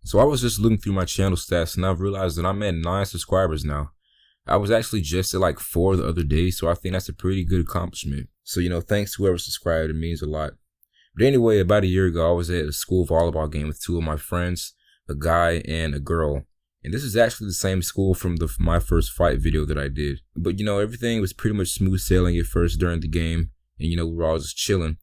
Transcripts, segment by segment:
So I was just looking through my channel stats and I've realized that I'm at 9 subscribers now. I was actually just at like 4 the other day, so I think that's a pretty good accomplishment. So, thanks to whoever subscribed, it means a lot. But anyway, about a year ago, I was at a school volleyball game with 2 of my friends, a guy and a girl. And this is actually the same school from my first fight video that I did. But everything was pretty much smooth sailing at first during the game. And we were all just chilling.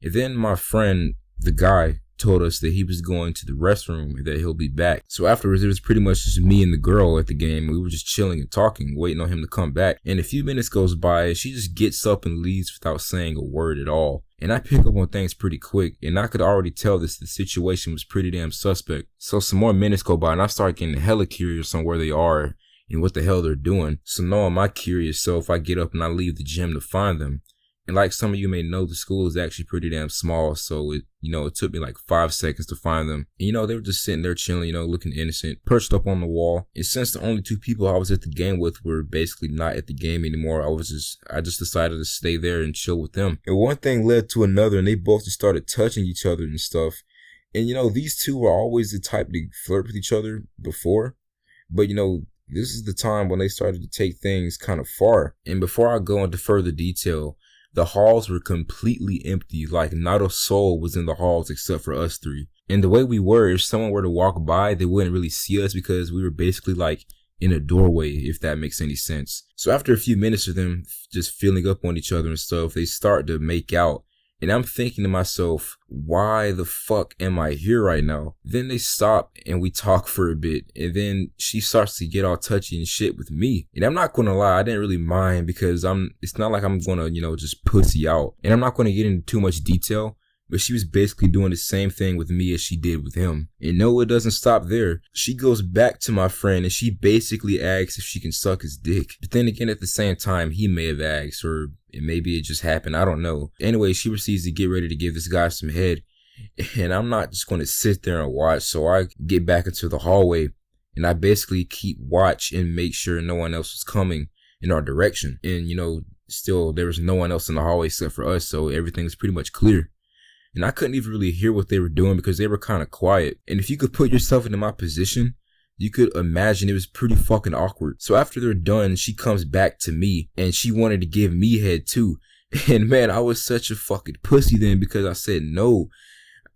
And then my friend, the guy, told us that he was going to the restroom and that he'll be back. So afterwards, it was pretty much just me and the girl at the game. We were just chilling and talking, waiting on him to come back. And a few minutes goes by, she just gets up and leaves without saying a word at all. And I pick up on things pretty quick, and I could already tell the situation was pretty damn suspect. So some more minutes go by, and I start getting hella curious on where they are and what the hell they're doing. So knowing my curious self, I get up and I leave the gym to find them. And like some of you may know, the school is actually pretty damn small, so it took me like 5 seconds to find them. And, they were just sitting there chilling, looking innocent, perched up on the wall. And since the only 2 people I was at the game with were basically not at the game anymore, I just decided to stay there and chill with them. And one thing led to another, and they both just started touching each other and stuff. And, these 2 were always the type to flirt with each other before. But, this is the time when they started to take things kind of far. And before I go into further detail, the halls were completely empty, like not a soul was in the halls except for us 3. And the way we were, if someone were to walk by, they wouldn't really see us because we were basically like in a doorway, if that makes any sense. So after a few minutes of them just feeling up on each other and stuff, they start to make out. And I'm thinking to myself, why the fuck am I here right now? Then they stop and we talk for a bit. And then she starts to get all touchy and shit with me. And I'm not going to lie, I didn't really mind because it's not like I'm going to, just pussy out. And I'm not going to get into too much detail. But she was basically doing the same thing with me as she did with him. And no, it doesn't stop there. She goes back to my friend and she basically asks if she can suck his dick. But then again, at the same time, he may have asked, or maybe it just happened. I don't know. Anyway, she proceeds to get ready to give this guy some head. And I'm not just going to sit there and watch. So I get back into the hallway and I basically keep watch and make sure no one else was coming in our direction. And, still there was no one else in the hallway except for us. So everything was pretty much clear. And I couldn't even really hear what they were doing because they were kind of quiet. And if you could put yourself into my position, you could imagine it was pretty fucking awkward. So after they're done, she comes back to me and she wanted to give me head too. And man, I was such a fucking pussy then because I said no.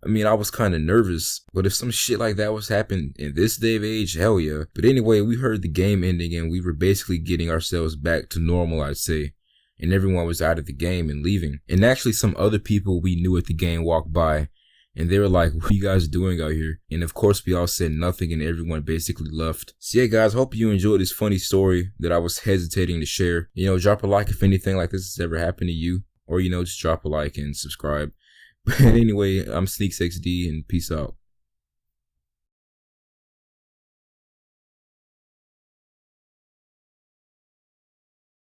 I mean, I was kind of nervous, but if some shit like that was happening in this day of age, hell yeah. But anyway, we heard the game ending and we were basically getting ourselves back to normal, I'd say. And everyone was out of the game and leaving. And actually some other people we knew at the game walked by and they were like, what are you guys doing out here? And of course we all said nothing and everyone basically left. So yeah guys, hope you enjoyed this funny story that I was hesitating to share. Drop a like if anything like this has ever happened to you. Or just drop a like and subscribe. But anyway, I'm SneaksXD and peace out.